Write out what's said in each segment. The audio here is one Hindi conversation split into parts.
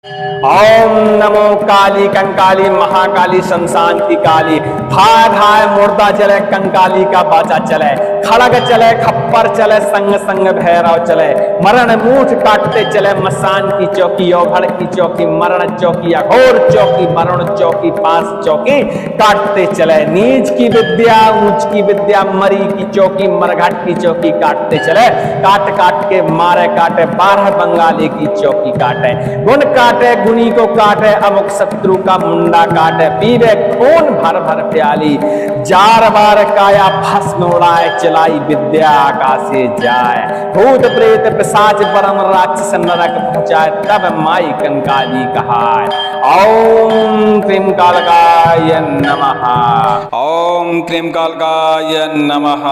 ओम नमो काली कंकाली महाकाली शमशान की काली। धाय धाय मुर्दा चले कंकाली का बाजा चले, खड़ग चले खप्पर चले संग संग भैरव चले, मरण मूठ काटते चले मसान की चौकी ओघड़ की चौकी मरण चौकी अघोर चौकी मरण चौकी पास चौकी काटते चले। नीच की विद्या ऊंच की विद्या मरी की चौकी मरघट की चौकी काटते चले। काट काट के मारे काटे 12 बंगाली की चौकी काटे, गुण काटे गुनी को काटे अमुक शत्रु का मुंडा काटे, पीवे खून भर भर प्याली जार बार काया भस्म उड़ाए चलाई विद्या आकाशे जाए। भूत प्रेत पिशाच परम राक्षस नरक पहुंचाए तब माई कंकाली कहाय। ओम क्रीम कालकाय नमः। ओम क्रीम कालकाय नमः।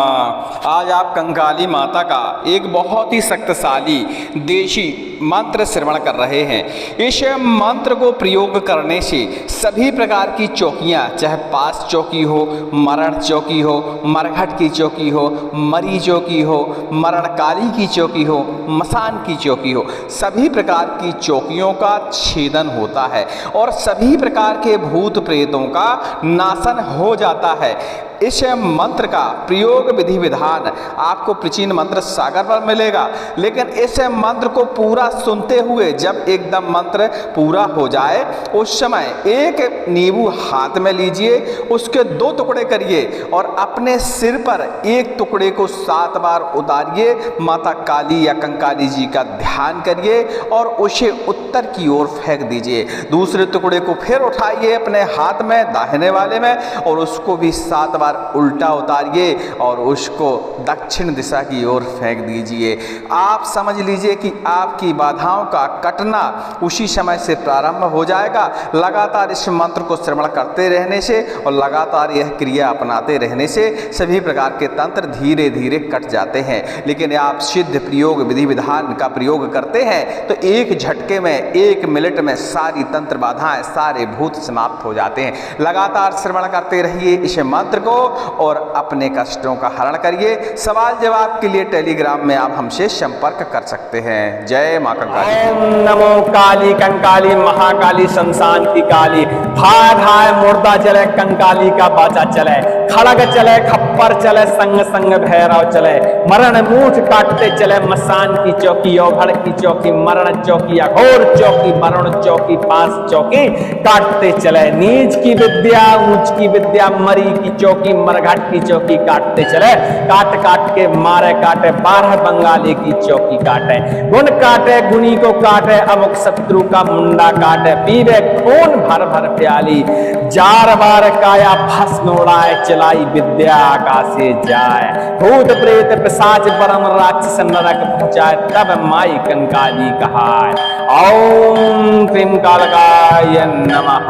आज आप कंकाली माता का एक बहुत ही शक्तिशाली देशी मंत्र श्रवण कर रहे हैं। इस मंत्र को प्रयोग करने से सभी प्रकार की चौकियां, चाहे पास चौकी हो, मरण चौकी हो, मरघट की चौकी हो, मरी चौकी हो, मरण काली की चौकी हो, मसान की चौकी हो, सभी प्रकार की चौकियों का छेदन होता है और सभी प्रकार के भूत प्रेतों का नाशन हो जाता है। इस मंत्र का प्रयोग विधि विधान आपको प्राचीन मंत्र सागर पर मिलेगा, लेकिन इस मंत्र को पूरा सुनते हुए जब एकदम मंत्र पूरा हो जाए उस समय एक नींबू हाथ में लीजिए, उसके 2 टुकड़े करिए और अपने सिर पर एक टुकड़े को 7 बार उतारिए, माता काली या कंकाली जी का ध्यान करिए और उसे उत्तर की ओर फेंक दीजिए। दूसरे टुकड़े को फिर उठाइए अपने हाथ में दाहिने वाले में और उसको भी 7 बार उल्टा उतारिए और उसको दक्षिण दिशा की ओर फेंक दीजिए। आप समझ लीजिए कि आपकी बाधाओं का कटना उसी समय से प्रारंभ हो जाएगा। लगातार इस मंत्र को श्रवण करते रहने से और लगातार यह क्रिया अपनाते रहने से सभी प्रकार के तंत्र धीरे धीरे कट जाते हैं। लेकिन आप सिद्ध प्रयोग विधि विधान का प्रयोग करते हैं तो एक झटके में 1 मिनट में सारी तंत्र बाधाएं, सारे भूत समाप्त हो जाते हैं। लगातार श्रवण करते रहिए इस मंत्र को और अपने कष्टों का हरण करिए। सवाल जवाब के लिए टेलीग्राम में आप हमसे संपर्क कर सकते हैं। जय मां कंकाली। ओम नमो काली कंकाली महाकाली शमशान की काली। धाय धाय मुर्दा चले कंकाली का बाजा चले, खड़ग चले खप्पर चले संग संग भैरव चले, मरण मूठ काटते चले मसान की चौकी ओघड़ की चौकी मरण चौकी अघोर चौकी मरण चौकी पास चौकी काटते चले। नीच की विद्या ऊंच की विद्या मरी की चौकी मरघट की चौकी काटते चले। काट काट के मारे काटे 12 बंगाली की चौकी काटे, गुण काटे गुनी को काटे अमुक शत्रु का मुंडा काटे, पीवे खून भर भर प्याली जार बार काया भस्म उड़ाए चलाई विद्या आकाशे जाए। भूत प्रेत पिशाच परम राक्षस नरक पहुंचाए तब माई कंकाली कहाय। ओम क्रीम कालकाय नमः।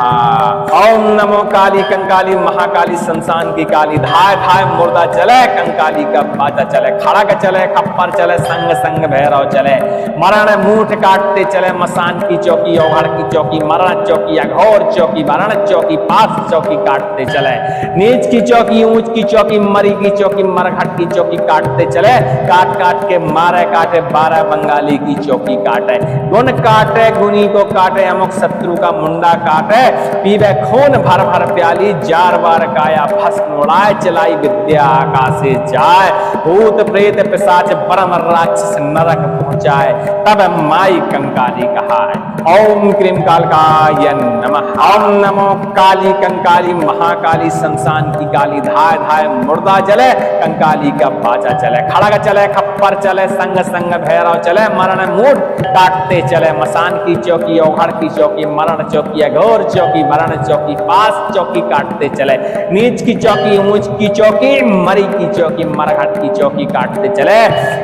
ओम नमो काली कंकाली महाकाली शमशान की काली। धाय धाय मुर्दा चले कंकाली का बाजा चले, खड़ग चले खप्पर चले संग संग भैरव चले, मरण मूठ काटते चले मसान की चौकी ओघड़ की चौकी मरण चौकी अघोर चौकी मरण चौकी पास चौकी काटते चले। नीच की चौकी ऊंच की चौकी मरी की चौकी मरघट की चौकी काटते चले। काट काट के मारे काटे 12 बंगाली की चौकी काटे, गुण काटे गुनी को काटे अमुक शत्रु का मुंडा काटे, पीवे खून भर भर प्याली जार बार काया भस्म उड़ाए चलाई विद्या आकाशे जाए। भूत प्रेत पिशाच परम राक्षस नरक पहुंचाए तब माई कंकाली कहाय। ओम क्रीम कालकाय नमः। ओम नमो काली कंकाली महाकाली शमशान की काली। धाय धाय मुर्दा चले कंकाली का बाजा चले, खड़ग चले खप्पर चले संग संग भैरव चले, मरण मूठ काटते चले मसान की चौकी ओघड़ की चौकी मरण चौकी अघोर चौकी मरण चौकी पास चौकी काटते चले। नीच की चौकी ऊंच की चौकी मरी की चौकी मरघट की चौकी काटते चले।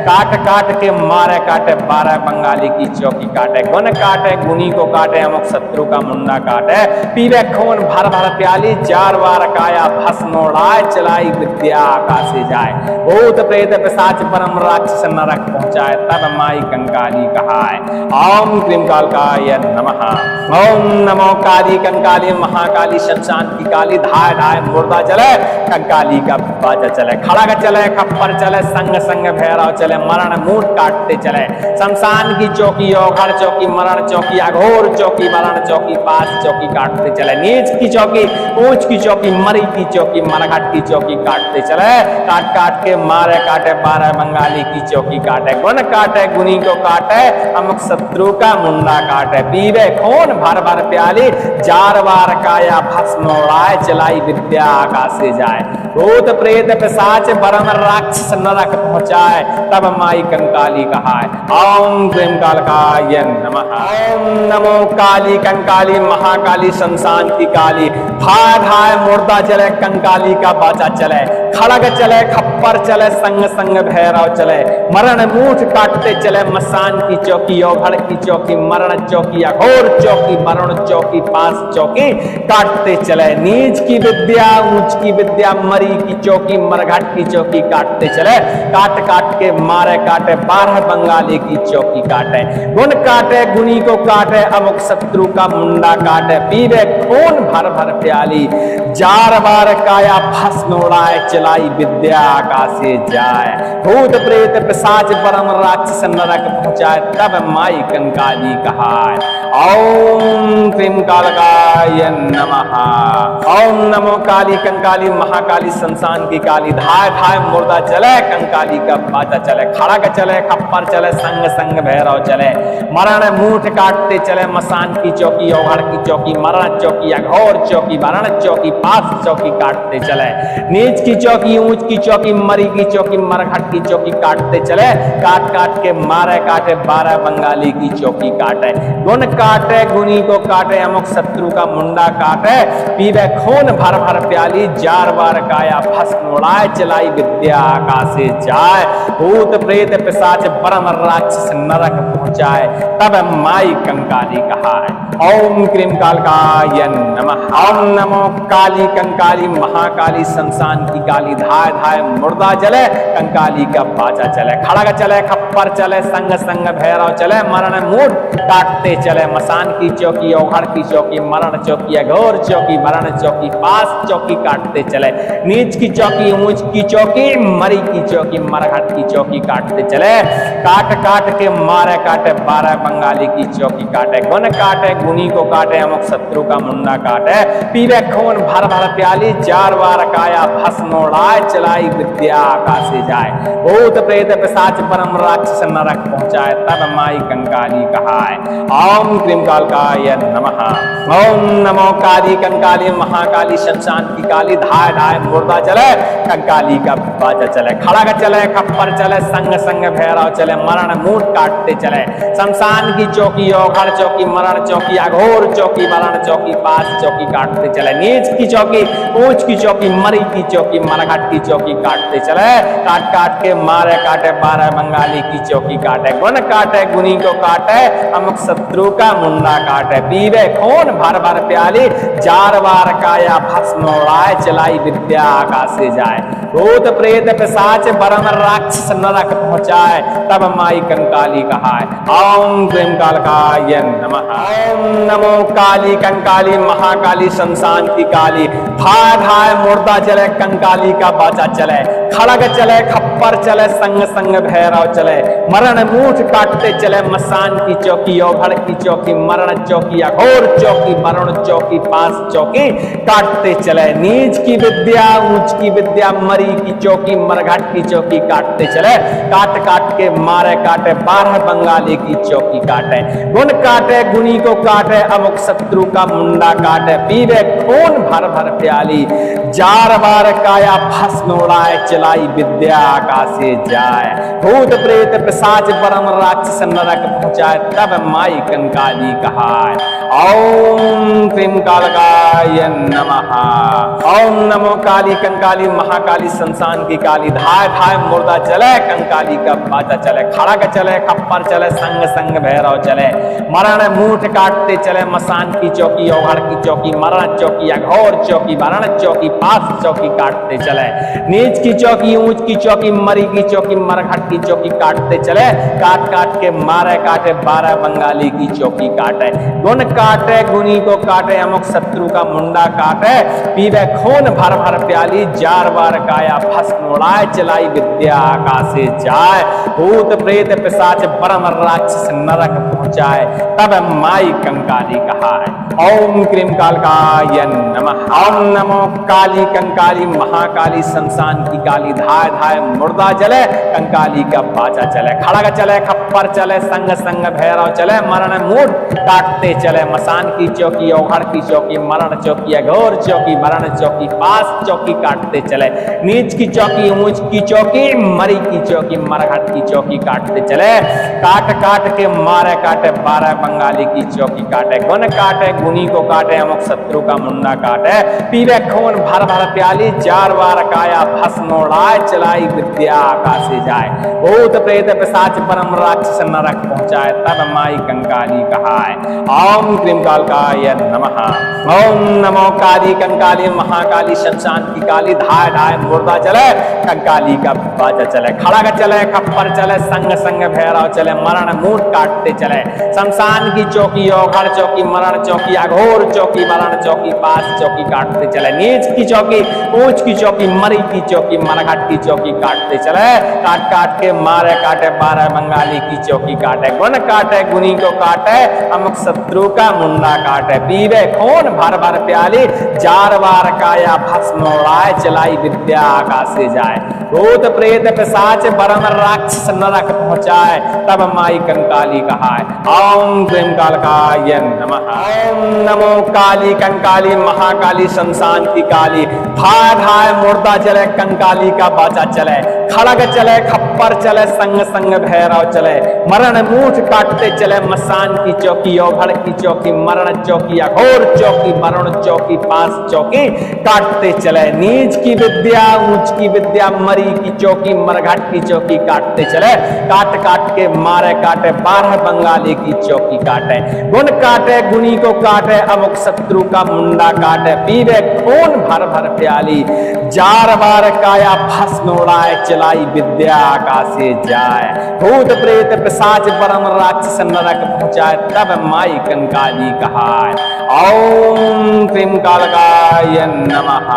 काट काट के मारे काटे 12 बंगाली की चौकी काटे, गुण काटे गुनी को काटे अमुक शत्रु का मुंडा काटे, पीवे खून भर भर प्याली जार बार काया भस्म उड़ाए चलाई विद्या आकाशे जाए। भूत प्रेत पिशाच परम राक्षस नरक पहुंचाए तब माई कंकाली कहाय। ओम क्रीम कालकाय नमः। ओम नमो काली कंकाली महाकाली शमशान की काली। धाय धाय मुर्दा चले कंकाली का बाजा चले, खड़ग चले खप्पर चले, संग संग भैरव चले, मरण मूठ काटते चले। शमशान की चौकी, औघड़ चौकी, मरण चौकी, अघोर चौकी, मरण चौकी, पास चौकी काटते चले। नीच की चौकी, ऊंच की चौकी, मरी की चौकी, मरघट की चौकी काटते चले। काट काट के मारे काटे 12 बंगाली की चौकी काटे, गुण काटे गुनी को काटे, अमुक शत्रु का मुंडा काटे। पीवे खून भर भर प्याली, जार बार काया भस्म उड़ाए, चलाई विद्या आकाशे जाए। भूत प्रेत पिशाच बरन राक्षस नरक पहुंचाए, तब माई कंकाली कहाए। ओम क्लीं कालकाय नमः। ओम नमो काली कंकाली महाकाली शमशान की काली। धाय धाय मुर्दा चले, कंकाली का बाचा चले, खड़ग चले खप्पर चले, संग संग भैरव चले, मरण मूठ काटते चले। मसान की चौकी, औघड़ की चौकी, मरण चौकी, अघोर चौकी, वरुण चौकी, पास चौकी काटते चले। नीच की विद्या, ऊंच की विद्या, मरी की चौकी, मरघट की चौकी काटते चले। काट काट के मारे काटे 12 बंगाली की चौकी काटे, गुण काटे गुनी को काटे, अमुक शत्रु का मुंडा काटे। पीवे खून भर भर प्याली, जार बार काया भस्म उड़ाए, चलाई विद्या आकाशे जाए। भूत प्रेत पिशाच बरन राक्षस नरक पहुंचाए, तब माई कंकाली कहाए। ओम क्लीं कालकाय नमः। ओम नमो काली कंकाली महाकाली शमशान की काली। धाय धाय मुर्दा चले, कंकाली का बाजा चले, खड़ग चले खप्पर चले, संग संग भैरव चले, मरण मूठ काटते चले। मसान की चौकी, औघड़ की चौकी, मरण चौकी, अघोर चौकी, वरण चौकी, पास चौकी काटते चले। नीच की चौकी, ऊंच की चौकी, मरी की चौकी, मरघट की चौकी काटते चले। काट काट के मारे काटे 12 बंगाली की चौकी काटे, गुण काटे गुनी को काटे, अमुक शत्रु का मुंडा काटे। पीवे खून भर भर प्याली, जार बार काया भस्म उड़ाए, चलाई विद्या आकाशे जाए। भूत प्रेत पिशाच बरन राक्षस नरक पहुंचाए, तब माई कंकाली कहाए। ओम क्लीं कालकाय नमः। ओम नमो काली कंकाली महाकाली शमशान की काली। धाय धाय मुर्दा चले, कंकाली का बाजा चले, खड़ग चले खप्पर चले, संग संग भैरव चले, मरण मूठ काटते चले। मसान की चौकी, औघड़ की चौकी, मरण चौकी, अघोर चौकी, वरण चौकी, पास चौकी काटते चले। नीच की चौकी, ऊंच की चौकी, मरी की चौकी, मरघट की चौकी काटते चले। काट काट के मारे काटे 12 बंगाली की चौकी काटे, गुण काटे गुनी को काटे, अमुक शत्रु का मुंडा काटे। पीवे खून भर भर प्याली, जार बार काया भस्म उड़ाए, चलाई विद्या आकाशे जाए। भूत प्रेत पिशाच परम राक्षस नरक पहुंचाए, तब माई कंकाली कहाए। ओम क्लीं कालकाय नमः। ओम नमो काली कंकाली महाकाली शमशान की काली। धाय धाय मुर्दा चले, कंकाली का बाजा चले, खड़ग चले खप्पर चले, संग संग भैरव चले, मरण मूठ काटते चले। शमशान की चौकी, औघड़ चौकी, मरण चौकी, अघोर चौकी, वरण चौकी, पास चौकी काटते चले। नीच की चौकी, ऊंच की चौकी, मरी की चौकी, मरघट की चौकी काटते चले। काट काट के मारे काटे 12 बंगाली की चौकी काटे, गुण काटे गुनी को काटे, अमुक शत्रु का मुंडा काटे। पीवे खून भर भर प्याली, जार बार काया भस्म उड़ाए, चलाई विद्या आकाशे जाए। भूत प्रेत पिशाच बरन राक्षस नरक पहुंचाए, तब माई कंकाली कहाए। ओम क्लीं कालकाय नमः। ओम नमो काली कंकाली महाकाली शमशान की काली। धाय धाय मुर्दा चले, कंकाली का बाजा चले, खड़ग चले खप्पर चले, संग संग भैरव चले, मरण मूठ काटते चले। मसान की चौकी, औघड़ की चौकी, मरण चौकी, अघोर चौकी, वरुण चौकी, पास चौकी काटते चले। नीच की विद्या, ऊंच की विद्या, मरी की चौकी, मरघट की चौकी काटते चले। काट काट के मारे काटे 12 बंगाली की चौकी काटे, गुण काटे गुनी को काटे, अमुक शत्रु का मुंडा काटे। पीवे खून भर भर प्याली, जार बार काया भस्म उड़ाए, चलाई विद्या आकाशे जाए। भूत प्रेत पिशाच परम राक्षस नरक पहुंचाए, तब माई कंकाली कहाए। ओम क्लीं कालकाय नमः। ओम नमो काली कंकाली महाकाली शमशान की काली। धाय धाय मुर्दा चले, कंकाली का बाजा चले, खड़ग चले खप्पर चले, संग संग भैरव चले, मरण मूठ काटते चले। मसान की चौकी, औघड़ की चौकी, मरण चौकी, अघोर चौकी, वरण चौकी, पास चौकी काटते चले। नीच की चौकी, ऊंच की चौकी, मरी की चौकी, मरघट की चौकी काटते चले, काट काट के मारे काटे 12 बंगाली की चौकी काटे, गुण काटे गुनी को काटे अमुक शत्रु का मुंडा काटे, पीवे खून भर भर प्याली जार बार काया भस्म उड़ाए, चलाई विद्या आकाशे जाए, भूत प्रेत पिशाच परम राक्षस नरक पहुंचाए, तब माई कंकाली कहा है। ओम क्रीम कालकाय नमः। ओम नमो काली कंकाली महाकाली शमशान की काली, धाय धाय मुर्दा जले कंकाली का बाजा चले, खड़ग चले खप्पर चले संग संग भैरव चले, मरण मूड काटते चले, मसान की चौकी औघड़ की चौकी मरण चौकी अघोर चौकी मरण चौकी पास चौकी काटते चले, नीच की चौकी ऊंच की चौकी मरी की चौकी मरघट की चौकी काटते चले, काट काट के मारे काटे 12 बंगाली की चौकी काटे, गुण काटे गुनी को काटे अमुक शत्रु का मुंडा काटे, पीवे खून भर भर प्याली जार बार काया भस्म उड़ाए, चलाई विद्या आकाशे जाए, भूत प्रेत पिशाच परम राक्षस नरक पहुंचाए, तब माई कंकाली कहा है। ओम क्रीम कालकाय नमः। ओम नमो काली कंकाली महाकाली शमशान की काली, धाय धाय मुर्दा चले कंकाली का बाजा चले, खड़ग चले खप्पर चले संग संग भैरव चले, मरण मूठ काटते चले, शमशान की चौकी औघड़ चौकी मरण चौकी अघोर चौकी मरण चौकी पास चौकी काटते चले, नीच की चौकी ऊंच की चौकी मरी की चौकी मरघट की चौकी काटते चले, काट काट के मारे काटे 12 बंगाली की चौकी काटे, गुण काटे गुनी को काटे अमुक शत्रु का मुंडा काटे, पीवे खून भर भर प्याली जार बार काया भस्म उड़ाए, चलाई विद्या आकाशे जाए, भूत प्रेत पिशाच परम राक्षस नरक पहुंचाए, तब माई कंकाली कहा है। ओम क्रीम कालकाय नमः। ओम नमो काली कंकाली महाकाली शमशान की काली, धाय धाय मुर्दा चले कंकाली का बाजा चले, खड़ग चले खप्पर चले संग संग भैरव चले, मरण मूठ काटते चले, मसान की चौकी औघड़ की चौकी मरण चौकी अघोर चौकी मरण चौकी पास चौकी काटते चले, नीच की विद्या ऊंच की विद्या मरी की चौकी मरघट की चौकी काटते चले, काट काट के मारे काटे 12 बंगाली की चौकी काटे, गुण काटे गुनी को काटे अमुक शत्रु का मुंडा काटे, पीवे खून भर भर प्याली जार बार काया भस्म उड़ाए, चलाई विद्या आकाशे जाए, भूत प्रेत पिशाच परम राक्षस नरक पहुंचाए, तब माई कंकाली कहा है। ओम क्रीम कालकाय नमः।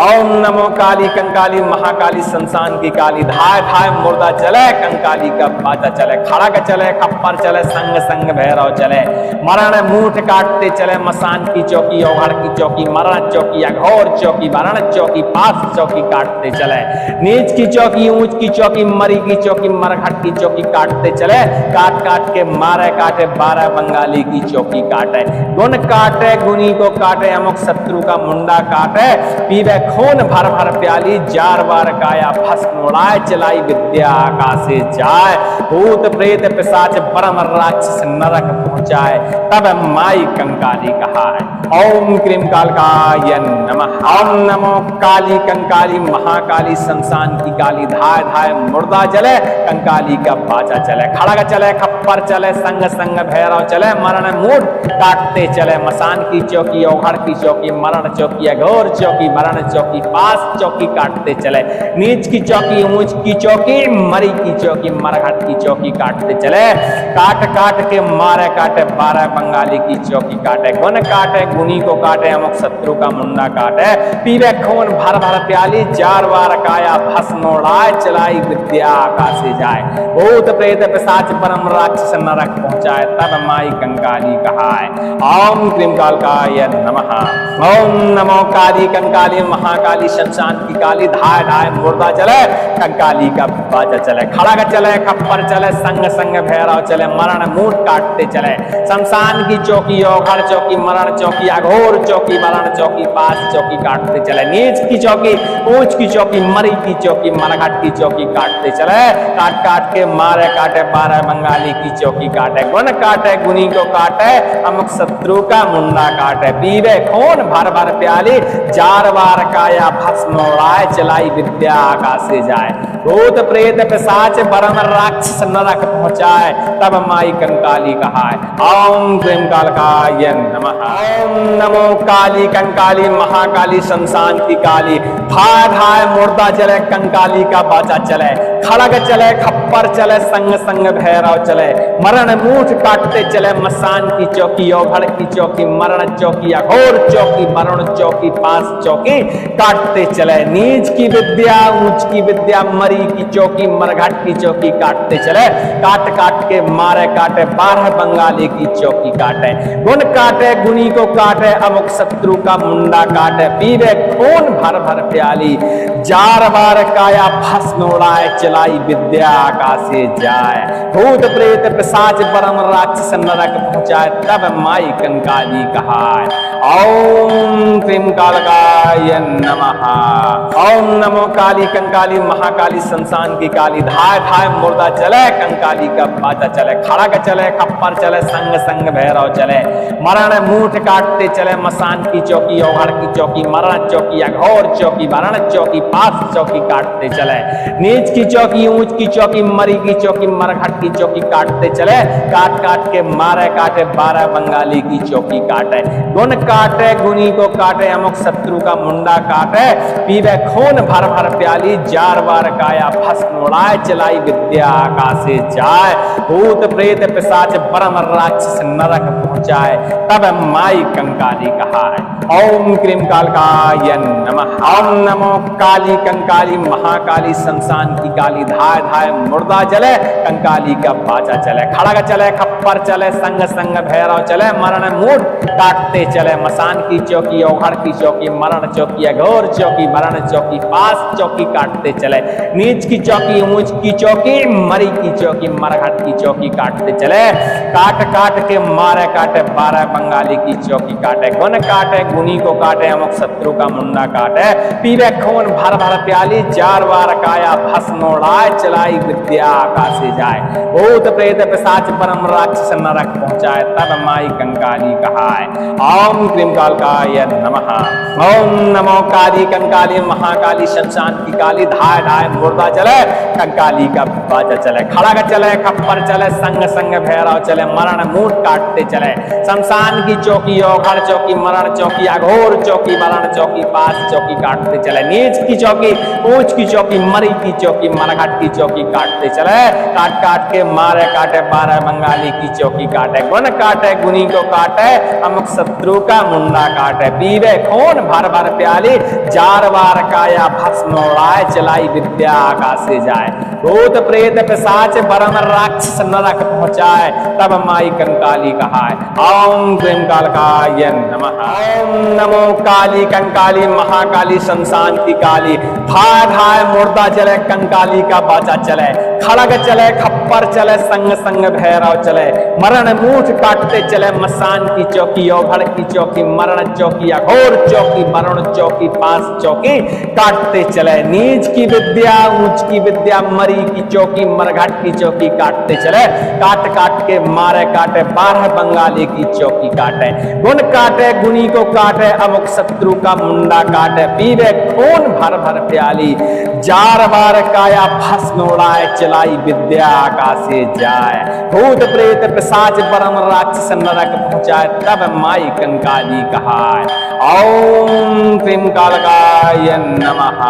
ओम नमो काली कंकाली महाकाली शमशान की काली, धाय धाय मुर्दा चले कंकाली का बाजा चले, खड़ग चले खप्पर चले संग संग भैरव चले, मरण मूठ काटते चले, मसान की चौकी औघड़ की चौकी मरण चौकी अघोर चौकी मरण चौकी पास चौकी काटते चले, नीच की चौकी ऊंच की चौकी मरी की चौकी मरघट की चौकी काटते चले, काट काट के मारे काटे 12 बंगाली की चौकी काटे, गुण काटे गुनी को काटे अमुक शत्रु का मुंडा काटे, पीवे खून भर भर प्याली जार बार काया भस्म उड़ाए, चलाई विद्या आकाशे जाए, भूत प्रेत पिशाच परम राक्षस नरक पहुंचाए, तब माई कंकाली कहा है। ओम क्रीम कालकाय नमः। ओम नमो काली कंकाली महाकाली शमशान की काली, धाय धाय मुर्दा जले कंकाली का बाजा चले, खड़ग चले खप्पर चले संग संग भैरव चले, मरण मूठ काटते चले, मसान की चौकी औघड़ की चौकी मरण चौकी अघोर चौकी मरण चौकी पास चौकी काटते चले, नीच की चौकी ऊंच की चौकी मरी की चौकी मरघट की चौकी काटते चले, काट काट के मारे काटे 12 बंगाली की चौकी काटे, गुण काटे गुनी को काटे अमुक शत्रु का मुंडा काटे, पीवे खून भर भर प्याली जार बार काया भस्म उड़ाए, चलाई विद्या आकाशे जाए, भूत प्रेत पिशाच परम राक्षस नरक पहुंचाए, तब माई कंकाली कहा है। ओम क्रीम कालकाय नमः। ओम नमो काली कंकाली महाकाली शमशान की काली, धाय धाय मुर्दा चले कंकाली का बाजा चले, खड़ग चले खप्पर चले संग संग भैरव चले, मरण मूठ काटते चले, शमशान की चौकी औघड़ चौकी मरण चौकी अघोर चौकी मरण चौकी पास चौकी काटते चले, नीच की चौकी ऊंच की चौकी मरी की चौकी मरघट की चौकी काटते चले, काट काट के मारे काटे 12 बंगाली की की चौकी काटे, गुण काटे गुनी को काटे, अमुक शत्रु का मुंडा काटे, पीवे खून भर भर प्याली, जार बार काया भस्म उड़ाए, चलाई विद्या आकाशे जाए, भूत प्रेत पिशाच बरम राक्षस नरक पहुंचाए, तब माई कंकाली कहाए, ओम क्लीं कालकाय नमः। ओम नमो काली कंकाली महाकाली शमशान की काली, धाय धाय मुर्दा चले कंकाली का बाचा चले, खड़ग चले खप्पर चले, संग संग भैरव चले, मरण मूठ काटते चले, मसान की चौकी ओघड़ की चौकी, मरण चौकी अघोर चौकी, मरण चौकी पास चौकी काटते चले, नीच की विद्या ऊंच की विद्या, मरी की चौकी मरघट की चौकी काटते चले, काट काट के मारे काटे, 12 बंगाली की चौकी काटे, गुण काटे गुनी को काटे, अमुक शत्रु का मुंडा काटे, पीवे खून भर भर प्याली, जार बार काया भस्म उड़ाए, चलाई विद्या आकाशे जाए, भूत प्रेत पिशाच परम राक्षस नरक पहुंचाए, तब माई कंकाली कहाए, ओम क्लीं कालकाय नमः। ओम नमो काली कंकाली महाकाली शमशान की काली, धाय धाय मुर्दा चले कंकाली का बाजा चले, खड़ग चले खप्पर चले, संग संग भैरव चले, मरण मूठ काटते चले, मसान की चौकी ओघड़ की चौकी, मरण चौकी अघोर चौकी, मरण चौकी पास चौकी काटते चले, नीच की चौकी ऊंच की चौकी, मरी की चौकी मरघट की चौकी काटते चले, काट काट के मारे काटे, 12 बंगाली की चौकी काटे, गुण काटे गुनी को काटे, अमुक शत्रु का मुंडा काटे, पीवे खून भर भर प्याली, जार बार काया भस्म उड़ाए, चलाई विद्या आकाशे जाए, भूत प्रेत पिशाच परम राक्षस नरक पहुंचाए, तब माई कंकाली कहाए, ओम क्लीं कालकाय नमः। ओम नमो काली कंकाली महाकाली शमशान की काली, धाय धाय मुर्दा चले कंकाली का बाजा चले, खड़ग चले खप्पर चले, संग संग भैरव चले, मरण मूठ काटते चले, मसान की चौकी ओघड़ की चौकी, मरण चौकी अघोर चौकी, मरण चौकी पास चौकी काटते चले, नीच की चौकी ऊंच की चौकी, मरी की चौकी मरघट की चौकी काटते चले, काट काट के मारे काटे, 12 बंगाली की चौकी काटे, गुण काटे गुनी को काटे, अमुक शत्रु का मुंडा काटे, पीवे खून भर भर प्याली, जार बार काया भस्म उड़ाए, चलाई विद्या आकाशे जाए, भूत प्रेत पिशाच परम राक्षस नरक पहुंचाए, तब माई कंकाली कहाए, ओम क्लीं कालकाय नमः। ओम नमो काली कंकाली महाकाली शमशान की काली, धाय धाय मुर्दा चले कंकाली का बाजा चले, खड़ग चले खप्पर चले, संग संग भैरव चले, मरण मूठ काटते चले, शमशान की चौकी ओघड़ चौकी, मरण चौकी अघोर चौकी, मरण चौकी पास चौकी काटते चले, नीच की चौकी ऊंच की चौकी, मरी की चौकी मरघट की चौकी काटते चले, काट काट के मारे काटे, 12 बंगाली की चौकी काटे, गुण काटे गुनी को काटे, अमुक शत्रु का मुंडा काटे, पीवे खून भर भर प्याली, जार बार काया भस्म उड़ाए, चलाई विद्या आकाशे जाए, भूत प्रेत पिशाच परम राक्षस नरक पहुंचाए, तब माई कंकाली कहाए, ओम क्लीं कालकाय नमः। ओम नमो काली कंकाली महाकाली शमशान की काली, धाय धाय मुर्दा चले कंकाली का बाजा चले, खड़ग चले खप्पर चले, संग संग भैरव चले, मरण मूठ काटते चले, मसान की चौकी ओघड़ की चौकी, मरण चौकी अघोर चौकी, मरण चौकी पास चौकी काटते चले, नीच की विद्या ऊंच की विद्या, मरी की चौकी मरघट की चौकी काटते चले, काट काट के मारे काटे, 12 बंगाली की चौकी काटे, गुण काटे गुनी को काटे, अमुक शत्रु का मुंडा काटे, पीवे खून भर भर प्याली, जार बार काया भस्म उड़ाए, चलाई विद्या आकाशे जाए, भूत प्रेत पिशाच परम राक्षस नरक पहुंचाए, तब माई कंकाली कहाए, ओम क्लीं कालकाय नमः।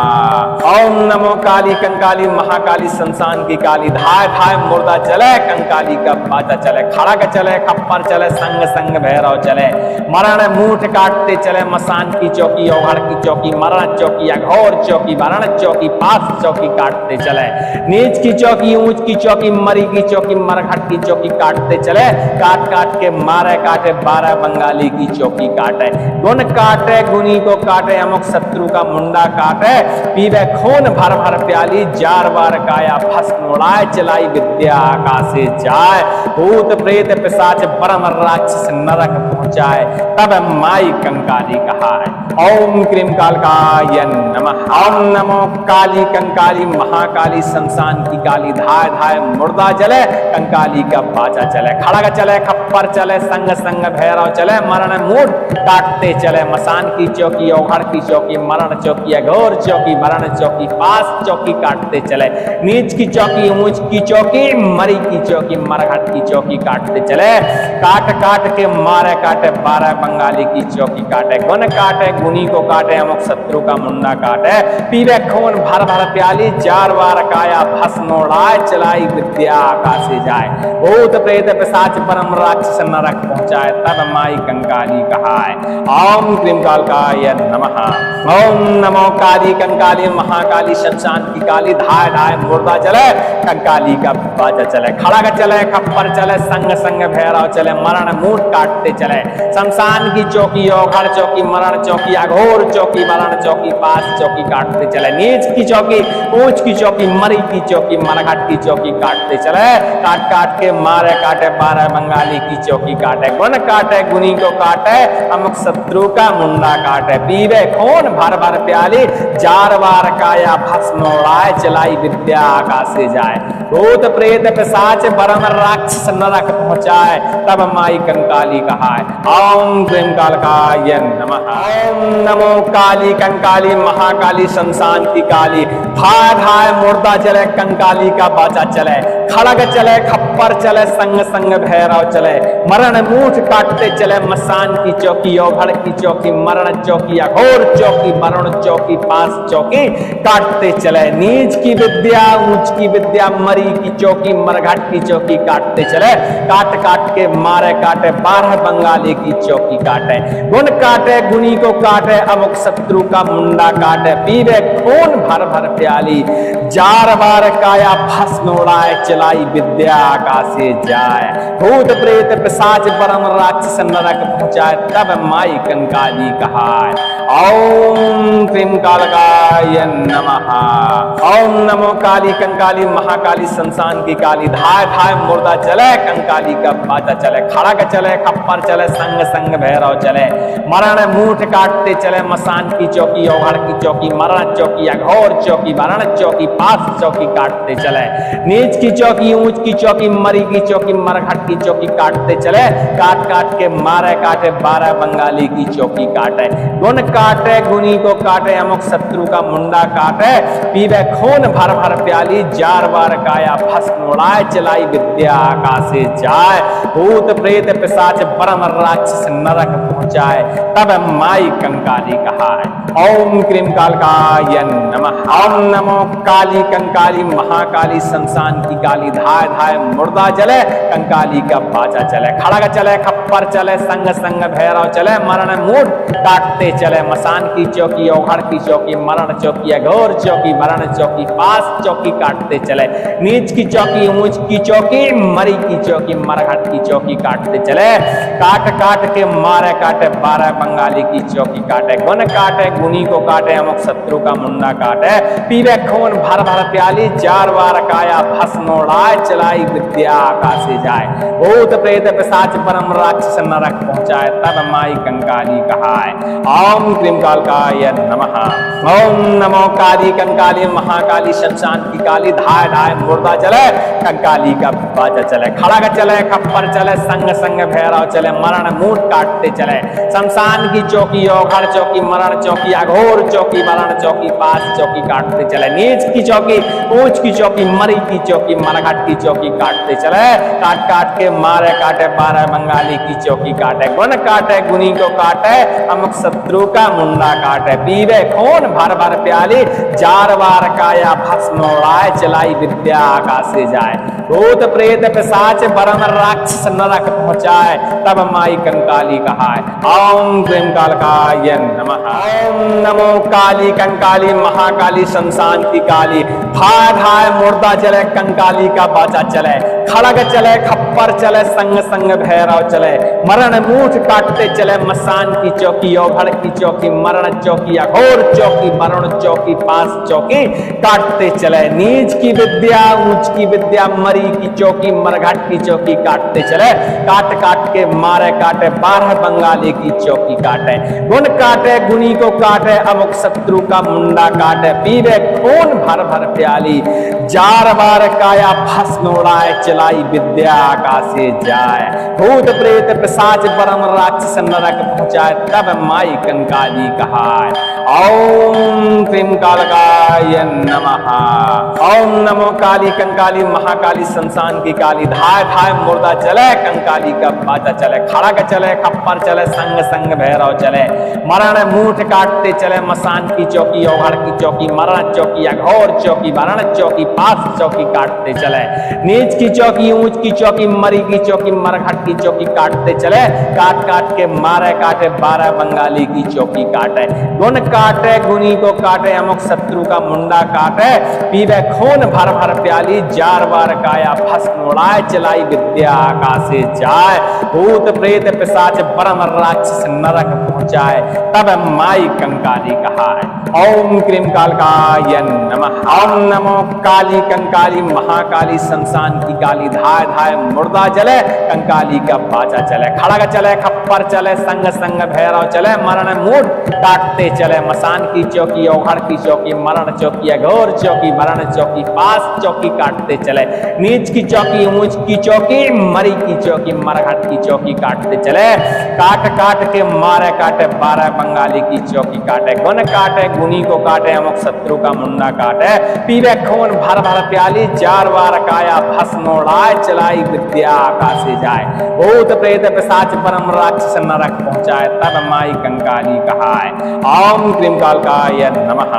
ओम नमो काली कंकाली महाकाली शमशान की काली, धाय धाय मुर्दा चले कंकाली का बाजा चले, खड़ग चले खप्पर चले, संग संग भैरव चले, मरण मूठ काटते चले, मसान की चौकी ओघड़ की चौकी, मरण चौकी अघोर चौकी, मरण चौकी पास चौकी काटते चले, नीच की चौकी ऊंच की चौकी, मरी की चौकी मरघट की चौकी काटते चले, काट काट के मारे काटे, 12 बंगाली की चौकी काटे, गुण काटे गुनी को काटे, अमुक शत्रु का मुंडा काटे, पीवे खून भर भर प्याली, जार बार काया भस्म उड़ाए, चलाई विद्या आकाशे जाए, भूत प्रेत पिशाच परम राक्षस नरक पहुंचाए, तब माई कंकाली कहाए, ओम क्रीम कालकाय नमः। ओम नमो काली कंकाली महाकाली शमशान की काली धाय धाय मुर्दा जले कंकाली का बाजा चले खड़ग चले खप्पर चले संग संग भैरव चले मरण मूड काटते चले मसान की चौकी ओघड़ की चौकी मरण चौकी अघोर चौकी मरण चौकी पास चौकी काटते चले नीच की चौकी ऊंच की चौकी मरी की चौकी मरघट की चौकी काटते चले काट काट के मारे काटे 12 बंगाली की चौकी काटे गुन काटे गुनी को काटे अमुक शत्रु का मुंडा काटे पीवे खून भर भर प्याली 4 बार काया भस्म उड़ाए चलाई विद्या आकाशे जाए भूत प्रेत पिशाच परम राक्षस नरक पहुंचाए तब माई कंकाली कहाए। ओम क्रीम कालकाय नमः। ओम नमो काली कंकाली महाकाली शमशान की काली धाय धाय मुर्दा चले कंकाली का बाजा चले खड़ग चले खप्पर चले संग संग भैरव चले मरण मूठ काटते चले शमशान की चौकी ओघड़ चौकी मरण चौकी अघोर चौकी मरण चौकी पास चौकी काटते चले नीच की चौकी ऊंच की चौकी मरी की चौकी मरघट की चौकी काटते चले काट काट के मारे काटे 12 बंगाली की चौकी काटे गुन काटे गुनी को काटे अमुक शत्रु का मुंडा काटे पीवे खून भर भर प्याली 4 बार काया भस्म उड़ाए चलाई विद्या आकाशे जाए भूत प्रेत पिशाच परम राक्षस नरक पहुंचाए तब माई कंकाली कहाए। ओम क्रीम कालकाय नमः। ओम नमो काली कंकाली महाकाली शमशान की काली धाय धाय मुर्दा चले कंकाली का बाजा चले खड़ग चले खप्पर चले संग संग भैरव चले मरण मूठ काटते चले मसान की चौकी ओघड़ की चौकी मरण चौकी अघोर चौकी मरण चौकी पास चौकी काटते चले नीच की विद्या ऊंच की विद्या मरी की चौकी मरघट की चौकी काटते चले काट काट के मारे काटे 12 बंगाली की चौकी काटे गुन काटे गुनी को काटे अमुक शत्रु का मुंडा काटे पीवे खून भर भर प्याली 4 बार काया भस्म उड़ाए चलाई विद्या आकाशे जाए भूत प्रेत पिशाच परम राक्षस नरक पहुंचाए तब माई कंकाली कहाए। ओम क्रीम कालकाय नमः। ओम नमो काली कंकाली महाकाली शमशान की काली धाय धाय मुर्दा चले कंकाली का बाजा चले खड़ग चले खप्पर चले संग संग भैरव चले मरण मूठ काटते चले मसान की चौकी ओघड़ की चौकी मरण चौकी अघोर चौकी मरण चौकी पास चौकी काटते चले नीच की चौकी ऊंच की चौकी मरी की चौकी मरघट की चौकी काटते चले काट काट के मारे काटे 12 बंगाली की चौकी काटे गुन काटे गुनी को काटे अमुक शत्रु का मुंडा काटे पीवे खून भर भर प्याली 4 बार काया भस्म उड़ाए चलाई विद्या आकाशे जाए भूत प्रेत पिशाच परम राक्षस नरक पहुंचाए तब माई कंकाली कहाए। ओम क्रीम कालकाय नमः। ओम नमो काली कंकाली महाकाली शमशान की काली धाय धाय मुर्दा जले कंकाली का बाजा चले खड़ग चले खप्पर चले संग संग भैरव चले मरण मूठ काटते चले मसान की चौकी ओघड़ की चौकी मरण चौकी अघोर चौकी मरण चौकी पास चौकी काटते चले नीच की चौकी ऊंच की चौकी मरी की चौकी मरघट की चौकी काटते चले काट काट के मारे काटे 12 बंगाली की चौकी काटे गुन काटे गुनी को काटे अमुक शत्रु का मुंडा काटे पीवे खून भर भर प्याली 4 बार काया भस्म उड़ाए चलाई विद्या आकाशे जाए भूत प्रेत पिशाच परम राक्षस नरक पहुंचाए तब माई कंकाली कहाए। ओम क्रीम कालकाय नमः। ओम नमो काली कंकाली महाकाली शमशान की काली धाय धाय मुर्दा चले कंकाली का बाजा चले खड़ग चले खप्पर चले संग संग भैरव चले मरण मूठ काटते चले शमशान की चौकी ओघड़ चौकी मरण चौकी अघोर चौकी मरण चौकी पास चौकी काटते चले नीच की चौकी ऊंच की चौकी मरी की चौकी मरघट की चौकी काटते चले काट काट के मारे काटे 12 बंगाली की चौकी काटे गुन काटे गुनी को काटे अमुक शत्रु का मुंडा काटे पीवे खून भर भर प्याली 4 बार काया भस्म उड़ाए चलाई विद्या आकाशे जाए भूत प्रेत पिशाच परम राक्षस नरक पहुंचाए तब माई कंकाली कहाए। ओम क्रीम कालकाय नमः। ओम नमो काली कंकाली महाकाली शमशान की काली धाय धाय मुर्दा चले कंकाली का बाजा चले खड़ग चले खप्पर चले संग संग भैरव चले मरण मूठ काटते चले मसान की चौकी ओघड़ की चौकी चौकी मरण चौकी अघोर चौकी वरुण चौकी पास चौकी काटते चले। नीच की विद्या ऊंच की विद्या मरी की चौकी मरघट की चौकी काटते चले। काट काट के मारे काटे 12 बंगाली की चौकी काटे। गुण काटे गुनी को काटे अमुक शत्रु का मुंडा काटे। पीवे खून भर भर प्याली जार बार काया भस्म उड़ाए चलाई विद्या आकाशे जाए। भूत प्रेत पिशाच परम राक्षस नरक पहुंचाए तब माई कंकाली कहाय। ओम क्रीम कालकाय नमः। ओम नमो काली कंकाली महाकाली शमशान की काली। धाय धाय मुर्दा चले कंकाली का बाजा चले। खड़ग चले खप्पर चले संग संग भैरव चले। मरण मूठ काटते चले मसान की चौकी औघड़ की चौकी मरण चौकी अघोर चौकी वरण चौकी पास चौकी काटते चले। नीच की चौकी ऊंच की चौकी मरी की चौकी मरघट की चौकी काटते चले। काट काट के मारे काटे 12 बंगाली की चौकी काटे। गुण काटे गुनी को काटे अमुक शत्रु का मुंडा काटे। पीवे खून भर भर प्याली जार बार काया भस्म उड़ाए चलाई विद्या आकाशे जाए। भूत प्रेत पिशाच परम राक्षस नरक पहुंचाए तब माई कंकाली कहाय। ओम क्रीम कालकाय नमः। ओम नमो काली कंकाली महाकाली शमशान की काली। धाय धाय मुर्दा चले कंकाली का बाजा चले। खड़ग चले खप्पर चले संग संग भैरव चले। मरण मूठ काटते चले मसान की चौकी औघड़ की चौकी मरण चौकी अघोर चौकी वरण चौकी पास चौकी काटते चले। नीच की चौकी ऊंच की चौकी मरी की चौकी मरघट की चौकी काटते चले। काट काट के मारे काटे 12 बंगाली की चौकी काटे। गुण काटे गुनी को काटे अमुक शत्रु का मुंडा काटे। पीवे खून भर भर प्याली जार बार काया भस्म उड़ाए चलाई विद्या आकाशे जाए। भूत प्रेत पिशाच परम राक्षस नरक पहुंचाए तब माई कंकाली कहाय। ओम क्रीम कालकाय नमः।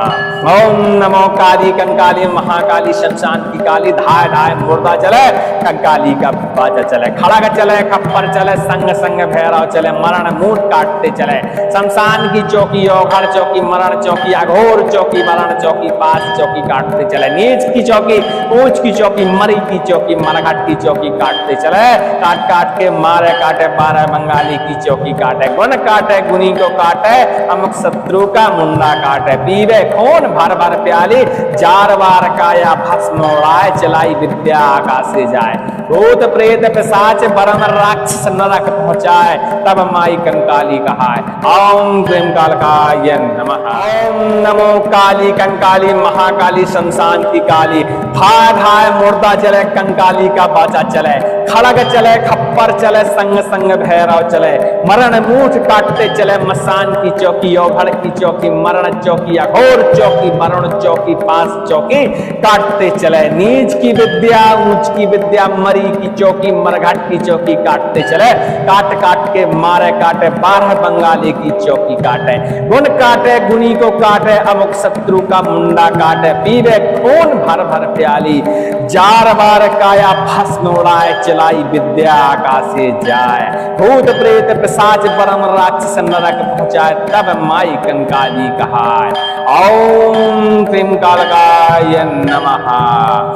ओम नमो काली कंकाली महाकाली शमशान की काली। धाय धाय मुर्दा चले कंकाली का बाजा चले। खड़ग चले खप्पर चले संग संग भैरव चले। मरण मूठ काटते चले शमशान की चौकी औघड़ चौकी मरण चौकी अघोर चौकी वरण चौकी पास चौकी काटते चले। नीच की चौकी ऊंच की चौकी मरी की चौकी मरघट की चौकी काटते चले। काट काट के मारे काटे 12 बंगाली की चौकी काटे। गुण काटे गुनी को काटे अमुक शत्रु का मुंडा काटे। पीवे खून भर भर प्याली जार बार काया भस्म उड़ाए चलाई विद्या आकाशे जाए। भूत प्रेत पिशाच परम राक्षस नरक पहुंचाए तब माई कंकाली कहाय। ओम क्रीम कालकाय नमः। ओम नमो काली कंकाली महाकाली शमशान की काली। धाय धाय मुर्दा चले कंकाली का बाजा चले। खड़ग चले खप्पर चले संग संग भैरव चले। मरण मूठ काटते चले मसान की चौकी औघड़ की चौकी मरण चौकी अघोर चौकी वरुण चौकी पास चौकी काटते चले। नीच की विद्या ऊंच की विद्या मरी की चौकी मरघट की चौकी काटते चले। काट काट के मारे काटे 12 बंगाली की चौकी काटे। गुण काटे गुनी को काटे अमुक शत्रु का मुंडा काटे। पीवे खून भर भर प्याली जार बार काया भस्म उड़ाए चलाई विद्या आकाशे जाए। भूत प्रेत पिशाच परम राक्षस नरक पहुंचाए तब माई कंकाली कहाय। ओम क्रीम कालकाय नमः।